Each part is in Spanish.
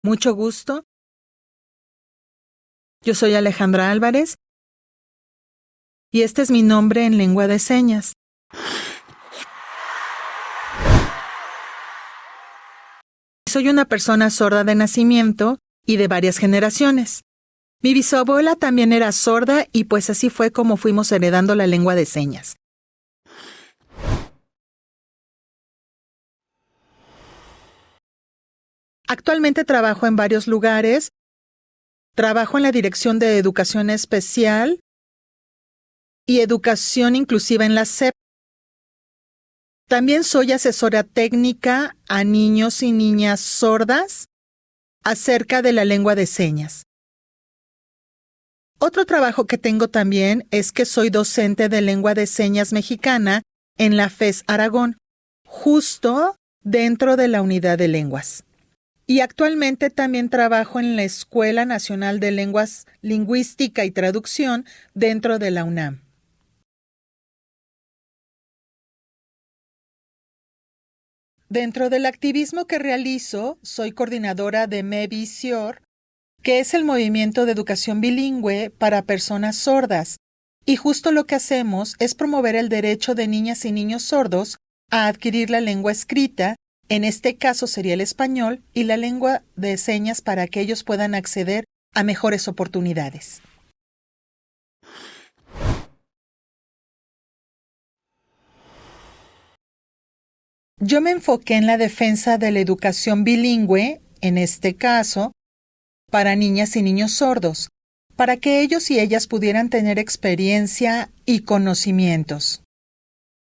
Mucho gusto. Yo soy Alejandra Álvarez y este es mi nombre en lengua de señas. Soy una persona sorda de nacimiento y de varias generaciones. Mi bisabuela también era sorda y pues así fue como fuimos heredando la lengua de señas. Actualmente trabajo en varios lugares. Trabajo en la Dirección de Educación Especial y Educación Inclusiva en la SEP. También soy asesora técnica a niños y niñas sordas acerca de la lengua de señas. Otro trabajo que tengo también es que soy docente de lengua de señas mexicana en la FES Aragón, justo dentro de la unidad de lenguas. Y actualmente también trabajo en la Escuela Nacional de Lenguas, Lingüística y Traducción dentro de la UNAM. Dentro del activismo que realizo, soy coordinadora de MEVISIOR, que es el Movimiento de Educación Bilingüe para Personas Sordas, y justo lo que hacemos es promover el derecho de niñas y niños sordos a adquirir la lengua escrita, en este caso sería el español, y la lengua de señas para que ellos puedan acceder a mejores oportunidades. Yo me enfoqué en la defensa de la educación bilingüe, en este caso, para niñas y niños sordos, para que ellos y ellas pudieran tener experiencia y conocimientos.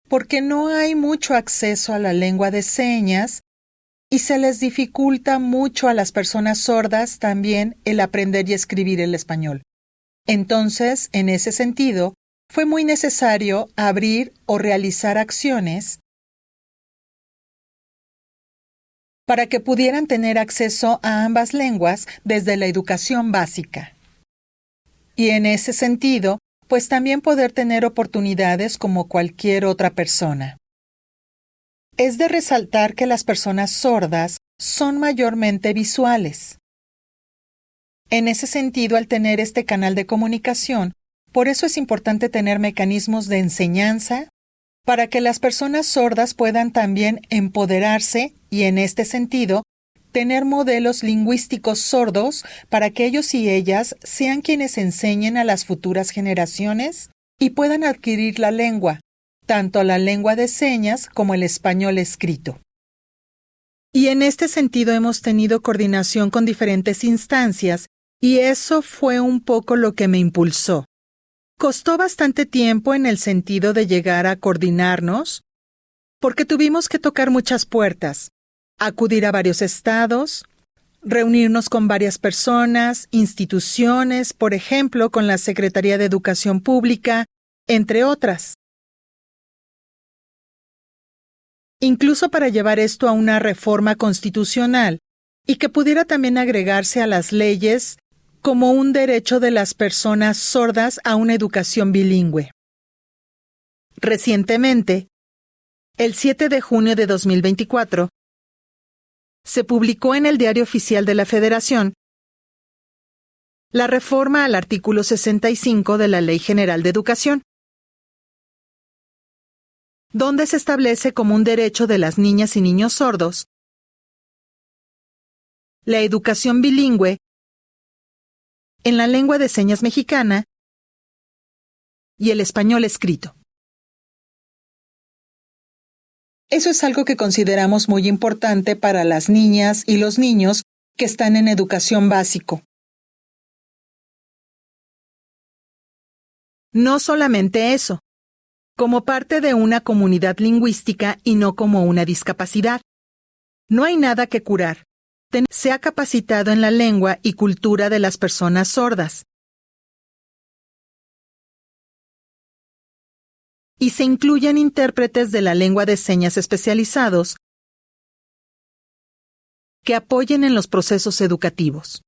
Porque no hay mucho acceso a la lengua de señas y se les dificulta mucho a las personas sordas también el aprender y escribir el español. Entonces, en ese sentido, fue muy necesario abrir o realizar acciones para que pudieran tener acceso a ambas lenguas desde la educación básica. Y en ese sentido, pues también poder tener oportunidades como cualquier otra persona. Es de resaltar que las personas sordas son mayormente visuales. En ese sentido, al tener este canal de comunicación, por eso es importante tener mecanismos de enseñanza para que las personas sordas puedan también empoderarse y, en este sentido, tener modelos lingüísticos sordos para que ellos y ellas sean quienes enseñen a las futuras generaciones y puedan adquirir la lengua, tanto la lengua de señas como el español escrito. Y en este sentido hemos tenido coordinación con diferentes instancias y eso fue un poco lo que me impulsó. Costó bastante tiempo en el sentido de llegar a coordinarnos, porque tuvimos que tocar muchas puertas, acudir a varios estados, reunirnos con varias personas, instituciones, por ejemplo, con la Secretaría de Educación Pública, entre otras. Incluso para llevar esto a una reforma constitucional y que pudiera también agregarse a las leyes como un derecho de las personas sordas a una educación bilingüe. Recientemente, el 7 de junio de 2024, se publicó en el Diario Oficial de la Federación la reforma al artículo 65 de la Ley General de Educación, donde se establece como un derecho de las niñas y niños sordos la educación bilingüe en la lengua de señas mexicana y el español escrito. Eso es algo que consideramos muy importante para las niñas y los niños que están en educación básico. No solamente eso, como parte de una comunidad lingüística y no como una discapacidad. No hay nada que curar. Se ha capacitado en la lengua y cultura de las personas sordas. Y se incluyen intérpretes de la lengua de señas especializados que apoyen en los procesos educativos.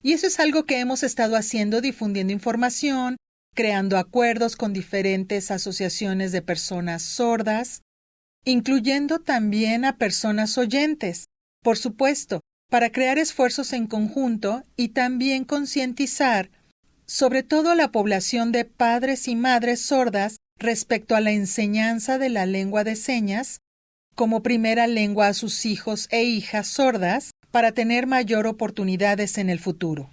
Y eso es algo que hemos estado haciendo, difundiendo información, creando acuerdos con diferentes asociaciones de personas sordas, incluyendo también a personas oyentes, por supuesto, para crear esfuerzos en conjunto y también concientizar, sobre todo a la población de padres y madres sordas respecto a la enseñanza de la lengua de señas como primera lengua a sus hijos e hijas sordas para tener mayor oportunidades en el futuro.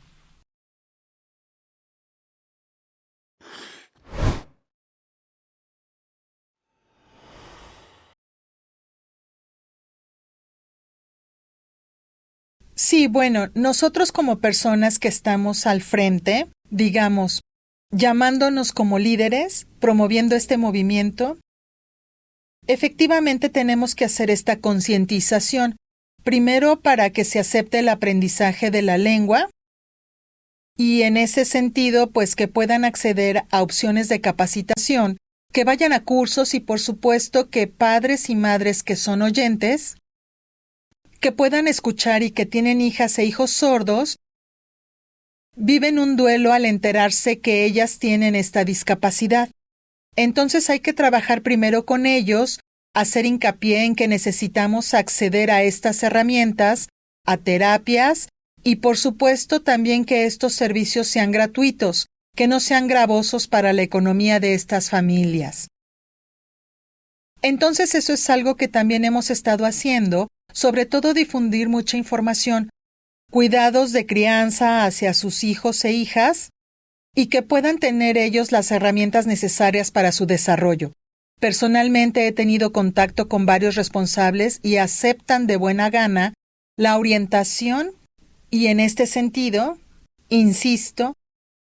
Sí, bueno, nosotros como personas que estamos al frente, digamos, llamándonos como líderes, promoviendo este movimiento, efectivamente tenemos que hacer esta concientización, primero para que se acepte el aprendizaje de la lengua y en ese sentido, pues que puedan acceder a opciones de capacitación, que vayan a cursos y por supuesto que padres y madres que son oyentes, que puedan escuchar y que tienen hijas e hijos sordos, viven un duelo al enterarse que ellas tienen esta discapacidad. Entonces hay que trabajar primero con ellos, hacer hincapié en que necesitamos acceder a estas herramientas, a terapias y por supuesto también que estos servicios sean gratuitos, que no sean gravosos para la economía de estas familias. Entonces eso es algo que también hemos estado haciendo, sobre todo difundir mucha información, cuidados de crianza hacia sus hijos e hijas, y que puedan tener ellos las herramientas necesarias para su desarrollo. Personalmente he tenido contacto con varios responsables y aceptan de buena gana la orientación y en este sentido, insisto,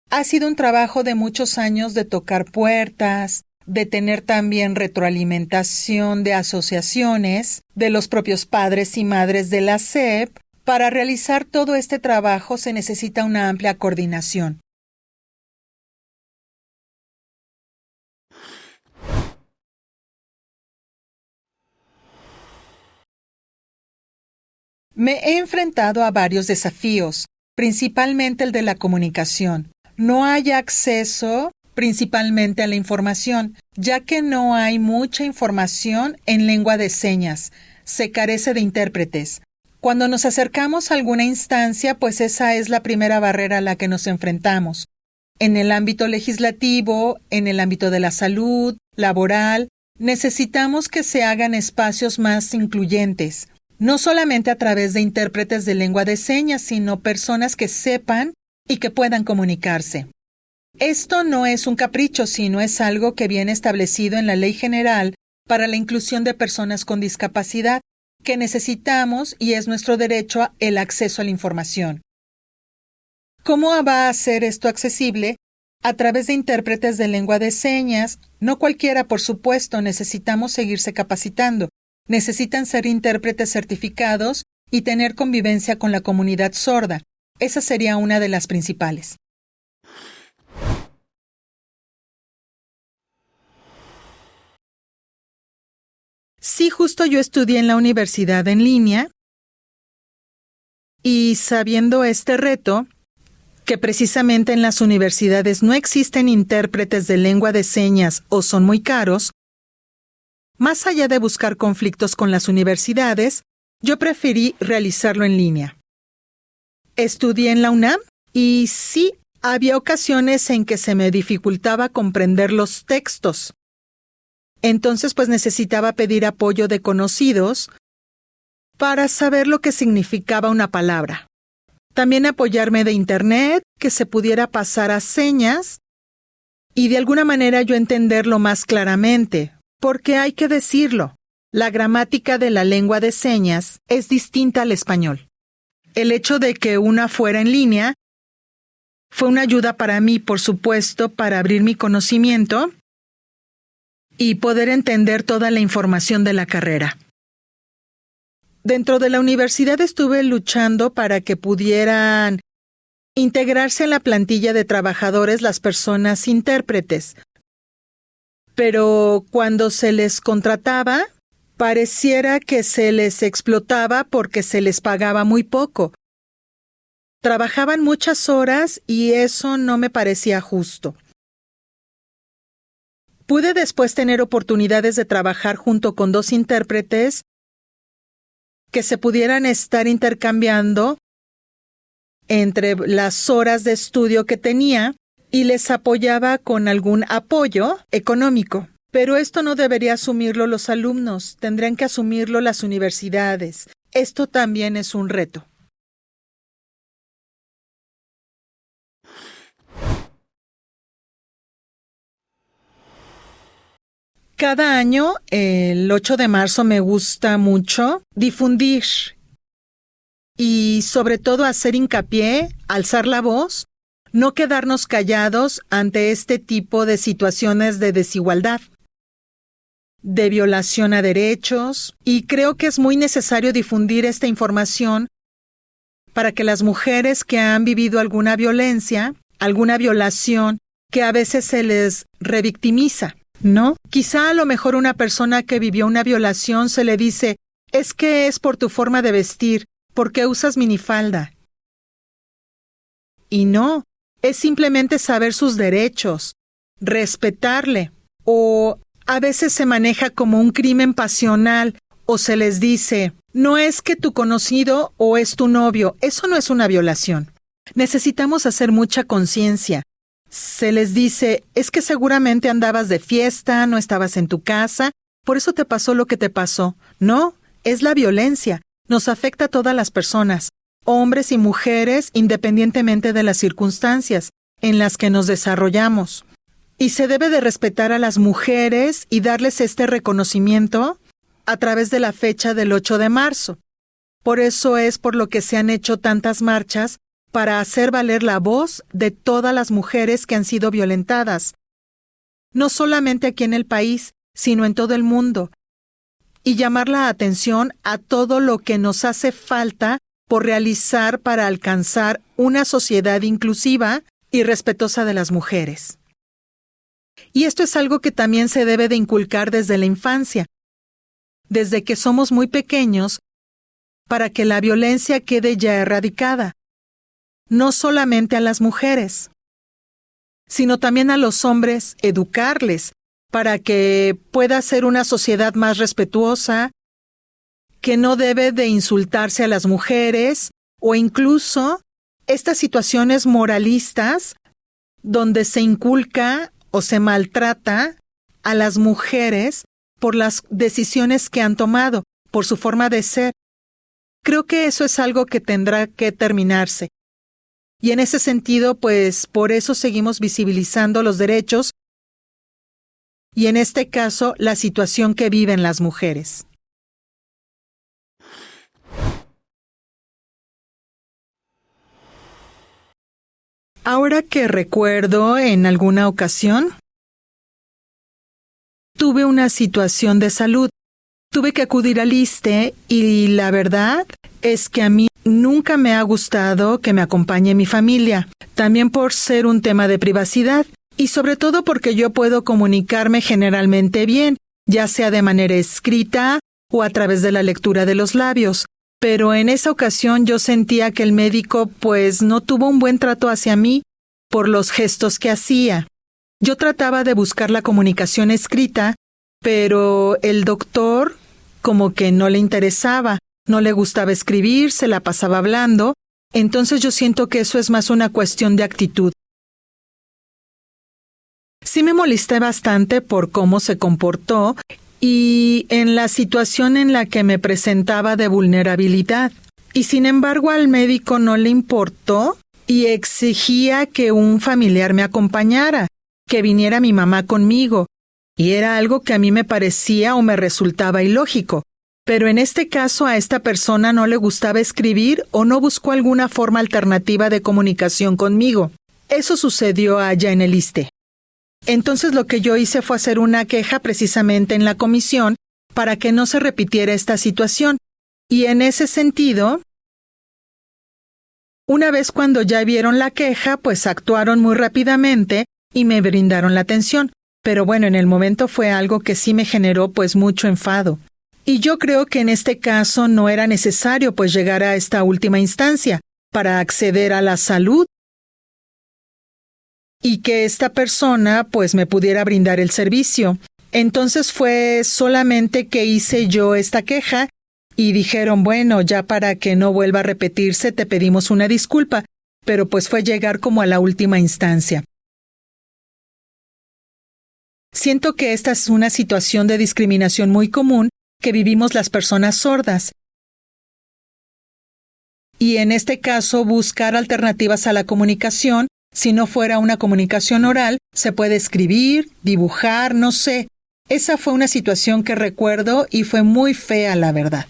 ha sido un trabajo de muchos años de tocar puertas, de tener también retroalimentación de asociaciones, de los propios padres y madres de la SEP. Para realizar todo este trabajo se necesita una amplia coordinación. Me he enfrentado a varios desafíos, principalmente el de la comunicación. No hay acceso principalmente a la información, ya que no hay mucha información en lengua de señas. Se carece de intérpretes. Cuando nos acercamos a alguna instancia, pues esa es la primera barrera a la que nos enfrentamos. En el ámbito legislativo, en el ámbito de la salud, laboral, necesitamos que se hagan espacios más incluyentes. No solamente a través de intérpretes de lengua de señas, sino personas que sepan y que puedan comunicarse. Esto no es un capricho, sino es algo que viene establecido en la Ley General para la inclusión de personas con discapacidad, que necesitamos y es nuestro derecho el acceso a la información. ¿Cómo va a ser esto accesible? A través de intérpretes de lengua de señas. No cualquiera, por supuesto, necesitamos seguirse capacitando. Necesitan ser intérpretes certificados y tener convivencia con la comunidad sorda. Esa sería una de las principales. Sí, justo yo estudié en la universidad en línea y sabiendo este reto, que precisamente en las universidades no existen intérpretes de lengua de señas o son muy caros, más allá de buscar conflictos con las universidades, yo preferí realizarlo en línea. Estudié en la UNAM y sí, había ocasiones en que se me dificultaba comprender los textos. Entonces, pues necesitaba pedir apoyo de conocidos para saber lo que significaba una palabra. También apoyarme de internet, que se pudiera pasar a señas y de alguna manera yo entenderlo más claramente. Porque hay que decirlo, la gramática de la lengua de señas es distinta al español. El hecho de que una fuera en línea fue una ayuda para mí, por supuesto, para abrir mi conocimiento y poder entender toda la información de la carrera. Dentro de la universidad estuve luchando para que pudieran integrarse en la plantilla de trabajadores las personas intérpretes. Pero cuando se les contrataba, pareciera que se les explotaba porque se les pagaba muy poco. Trabajaban muchas horas y eso no me parecía justo. Pude después tener oportunidades de trabajar junto con 2 intérpretes que se pudieran estar intercambiando entre las horas de estudio que tenía y les apoyaba con algún apoyo económico. Pero esto no debería asumirlo los alumnos, tendrían que asumirlo las universidades. Esto también es un reto. Cada año, el 8 de marzo, me gusta mucho difundir y sobre todo hacer hincapié, alzar la voz, no quedarnos callados ante este tipo de situaciones de desigualdad, de violación a derechos, y creo que es muy necesario difundir esta información para que las mujeres que han vivido alguna violencia, alguna violación, que a veces se les revictimiza, ¿no? Quizá a lo mejor una persona que vivió una violación se le dice, es que es por tu forma de vestir, ¿por qué usas minifalda? Y no, es simplemente saber sus derechos, respetarle, o a veces se maneja como un crimen pasional, o se les dice, no es que tu conocido o es tu novio, eso no es una violación. Necesitamos hacer mucha conciencia. Se les dice, es que seguramente andabas de fiesta, no estabas en tu casa, por eso te pasó lo que te pasó. No, es la violencia. Nos afecta a todas las personas, hombres y mujeres, independientemente de las circunstancias en las que nos desarrollamos. Y se debe de respetar a las mujeres y darles este reconocimiento a través de la fecha del 8 de marzo. Por eso es por lo que se han hecho tantas marchas para hacer valer la voz de todas las mujeres que han sido violentadas, no solamente aquí en el país, sino en todo el mundo, y llamar la atención a todo lo que nos hace falta por realizar para alcanzar una sociedad inclusiva y respetuosa de las mujeres. Y esto es algo que también se debe de inculcar desde la infancia, desde que somos muy pequeños, para que la violencia quede ya erradicada. No solamente a las mujeres, sino también a los hombres, educarles para que pueda ser una sociedad más respetuosa, que no debe de insultarse a las mujeres o incluso estas situaciones moralistas donde se inculca o se maltrata a las mujeres por las decisiones que han tomado, por su forma de ser. Creo que eso es algo que tendrá que terminarse. Y en ese sentido, pues, por eso seguimos visibilizando los derechos y en este caso, la situación que viven las mujeres. Ahora que recuerdo, en alguna ocasión, tuve una situación de salud. Tuve que acudir al ISSSTE y la verdad es que a mí nunca me ha gustado que me acompañe mi familia, también por ser un tema de privacidad y sobre todo porque yo puedo comunicarme generalmente bien, ya sea de manera escrita o a través de la lectura de los labios. Pero en esa ocasión yo sentía que el médico pues no tuvo un buen trato hacia mí por los gestos que hacía. Yo trataba de buscar la comunicación escrita, pero el doctor como que no le interesaba, no le gustaba escribir, se la pasaba hablando, entonces yo siento que eso es más una cuestión de actitud. Sí me molesté bastante por cómo se comportó y en la situación en la que me presentaba de vulnerabilidad. Y sin embargo al médico no le importó y exigía que un familiar me acompañara, que viniera mi mamá conmigo. Y era algo que a mí me parecía o me resultaba ilógico. Pero en este caso a esta persona no le gustaba escribir o no buscó alguna forma alternativa de comunicación conmigo. Eso sucedió allá en el ISSSTE. Entonces lo que yo hice fue hacer una queja precisamente en la comisión para que no se repitiera esta situación. Y en ese sentido, una vez cuando ya vieron la queja, pues actuaron muy rápidamente y me brindaron la atención. Pero bueno, en el momento fue algo que sí me generó pues mucho enfado. Y yo creo que en este caso no era necesario pues llegar a esta última instancia para acceder a la salud. y que esta persona pues me pudiera brindar el servicio. Entonces fue solamente que hice yo esta queja y dijeron, bueno, ya para que no vuelva a repetirse te pedimos una disculpa, pero pues fue llegar como a la última instancia. Siento que esta es una situación de discriminación muy común que vivimos las personas sordas. Y en este caso, buscar alternativas a la comunicación. Si no fuera una comunicación oral, se puede escribir, dibujar, no sé. Esa fue una situación que recuerdo y fue muy fea, la verdad.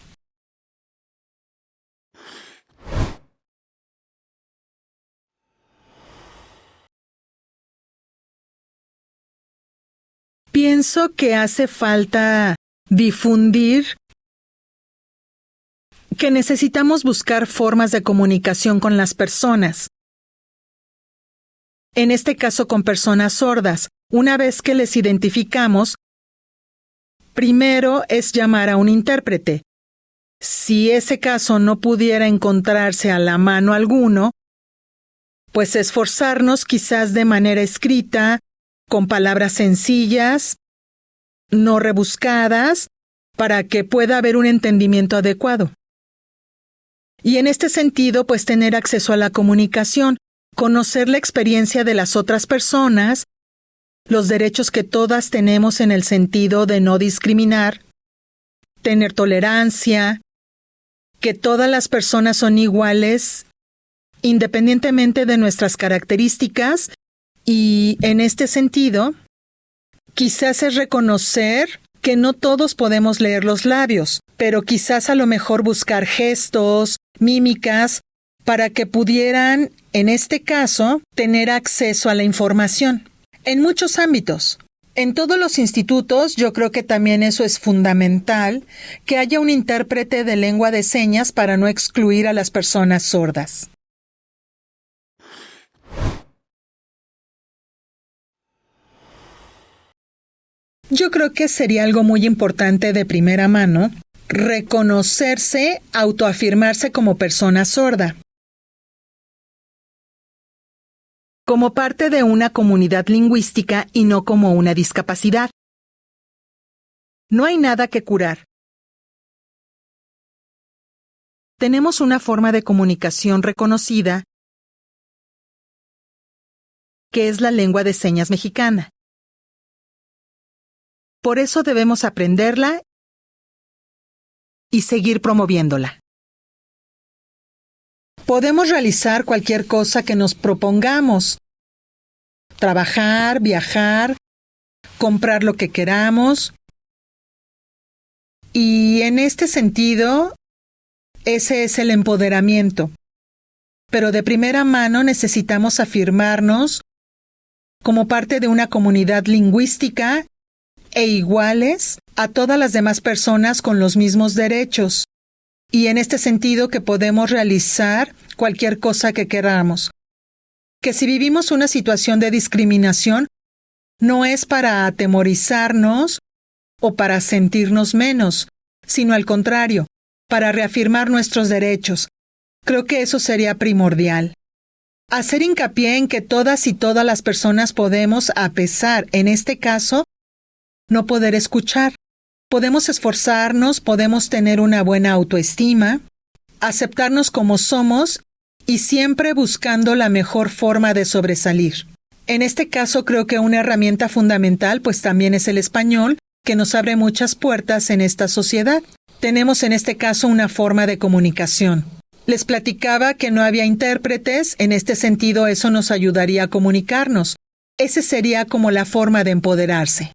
Pienso que hace falta difundir que necesitamos buscar formas de comunicación con las personas. En este caso con personas sordas. Una vez que les identificamos, primero es llamar a un intérprete. Si ese caso no pudiera encontrarse a la mano alguno, pues esforzarnos quizás de manera escrita, con palabras sencillas, no rebuscadas, para que pueda haber un entendimiento adecuado. Y en este sentido, pues tener acceso a la comunicación, conocer la experiencia de las otras personas, los derechos que todas tenemos en el sentido de no discriminar, tener tolerancia, que todas las personas son iguales independientemente de nuestras características, y en este sentido, quizás es reconocer que no todos podemos leer los labios, pero quizás a lo mejor buscar gestos, mímicas, para que pudieran, en este caso, tener acceso a la información. En muchos ámbitos. En todos los institutos, yo creo que también eso es fundamental, que haya un intérprete de lengua de señas para no excluir a las personas sordas. Yo creo que sería algo muy importante de primera mano, reconocerse, autoafirmarse como persona sorda. Como parte de una comunidad lingüística y no como una discapacidad. No hay nada que curar. Tenemos una forma de comunicación reconocida, que es la lengua de señas mexicana. Por eso debemos aprenderla y seguir promoviéndola. Podemos realizar cualquier cosa que nos propongamos. Trabajar, viajar, comprar lo que queramos. Y en este sentido, ese es el empoderamiento. Pero de primera mano necesitamos afirmarnos como parte de una comunidad lingüística e iguales a todas las demás personas con los mismos derechos. Y en este sentido que podemos realizar cualquier cosa que queramos. Que si vivimos una situación de discriminación, no es para atemorizarnos o para sentirnos menos, sino al contrario, para reafirmar nuestros derechos. Creo que eso sería primordial. Hacer hincapié en que todas y todas las personas podemos, a pesar, en este caso, no poder escuchar. Podemos esforzarnos, podemos tener una buena autoestima, aceptarnos como somos y siempre buscando la mejor forma de sobresalir. En este caso creo que una herramienta fundamental pues también es el español, que nos abre muchas puertas en esta sociedad. Tenemos en este caso una forma de comunicación. Les platicaba que no había intérpretes, en este sentido eso nos ayudaría a comunicarnos. Ese sería como la forma de empoderarse.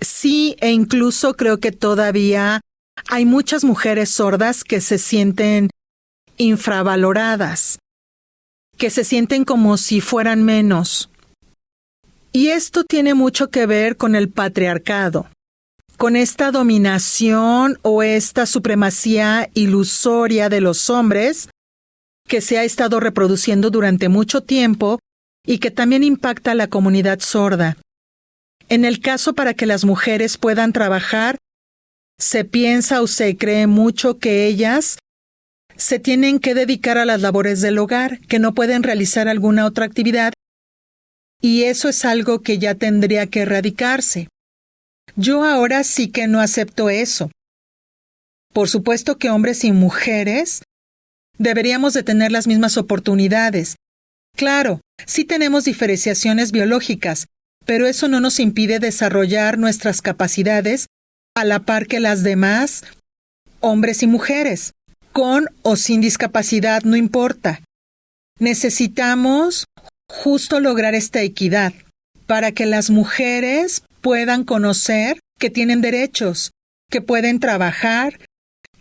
Sí, e incluso creo que todavía hay muchas mujeres sordas que se sienten infravaloradas, que se sienten como si fueran menos. Y esto tiene mucho que ver con el patriarcado, con esta dominación o esta supremacía ilusoria de los hombres que se ha estado reproduciendo durante mucho tiempo y que también impacta a la comunidad sorda. En el caso para que las mujeres puedan trabajar, Se piensa o se cree mucho que ellas se tienen que dedicar a las labores del hogar, que no pueden realizar alguna otra actividad, y eso es algo que ya tendría que erradicarse. Yo ahora sí que no acepto eso. Por supuesto que hombres y mujeres deberíamos de tener las mismas oportunidades. Claro, sí tenemos diferenciaciones biológicas, pero eso no nos impide desarrollar nuestras capacidades a la par que las demás, hombres y mujeres. Con o sin discapacidad, no importa. Necesitamos justo lograr esta equidad para que las mujeres puedan conocer que tienen derechos, que pueden trabajar,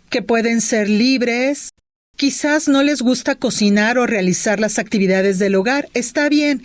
que pueden ser libres. Quizás no les gusta cocinar o realizar las actividades del hogar. Está bien.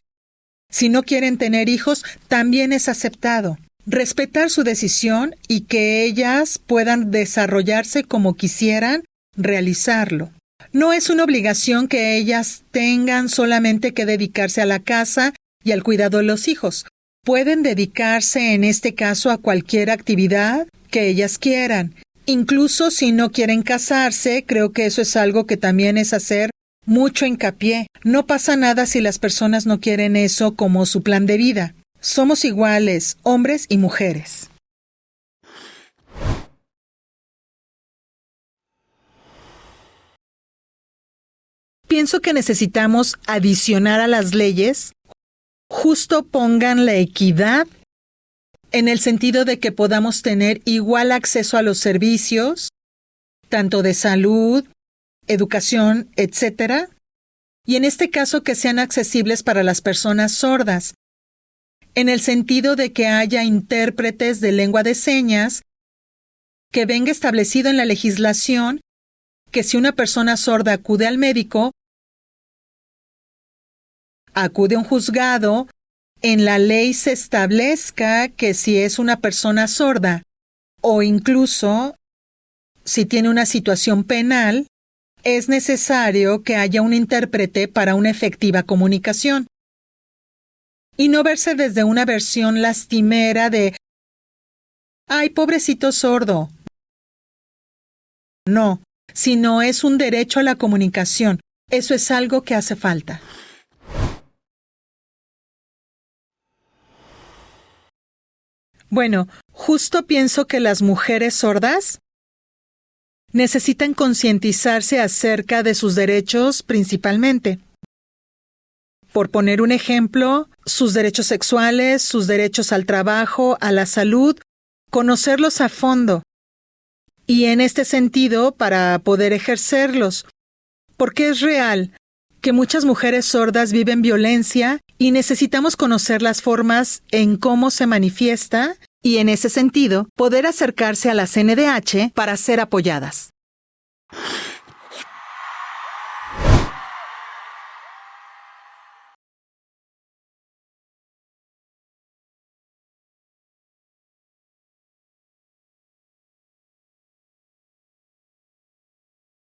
Si no quieren tener hijos, también es aceptado. Respetar su decisión y que ellas puedan desarrollarse como quisieran realizarlo. No es una obligación que ellas tengan solamente que dedicarse a la casa y al cuidado de los hijos. Pueden dedicarse en este caso a cualquier actividad que ellas quieran. Incluso si no quieren casarse, creo que eso es algo que también es hacer mucho hincapié. No pasa nada si las personas no quieren eso como su plan de vida. Somos iguales, hombres y mujeres. Pienso que necesitamos adicionar a las leyes, justo pongan la equidad en el sentido de que podamos tener igual acceso a los servicios, tanto de salud, educación, etc. Y en este caso que sean accesibles para las personas sordas, en el sentido de que haya intérpretes de lengua de señas, que venga establecido en la legislación que si una persona sorda acude al médico, acude a un juzgado, en la ley se establezca que si es una persona sorda o incluso si tiene una situación penal, es necesario que haya un intérprete para una efectiva comunicación. Y no verse desde una versión lastimera de ¡ay, pobrecito sordo! No, sino es un derecho a la comunicación. Eso es algo que hace falta. Bueno, justo pienso que las mujeres sordas necesitan concientizarse acerca de sus derechos principalmente. Por poner un ejemplo, sus derechos sexuales, sus derechos al trabajo, a la salud, conocerlos a fondo. Y en este sentido, para poder ejercerlos, porque es real que muchas mujeres sordas viven violencia y necesitamos conocer las formas en cómo se manifiesta y en ese sentido, poder acercarse a la CNDH para ser apoyadas.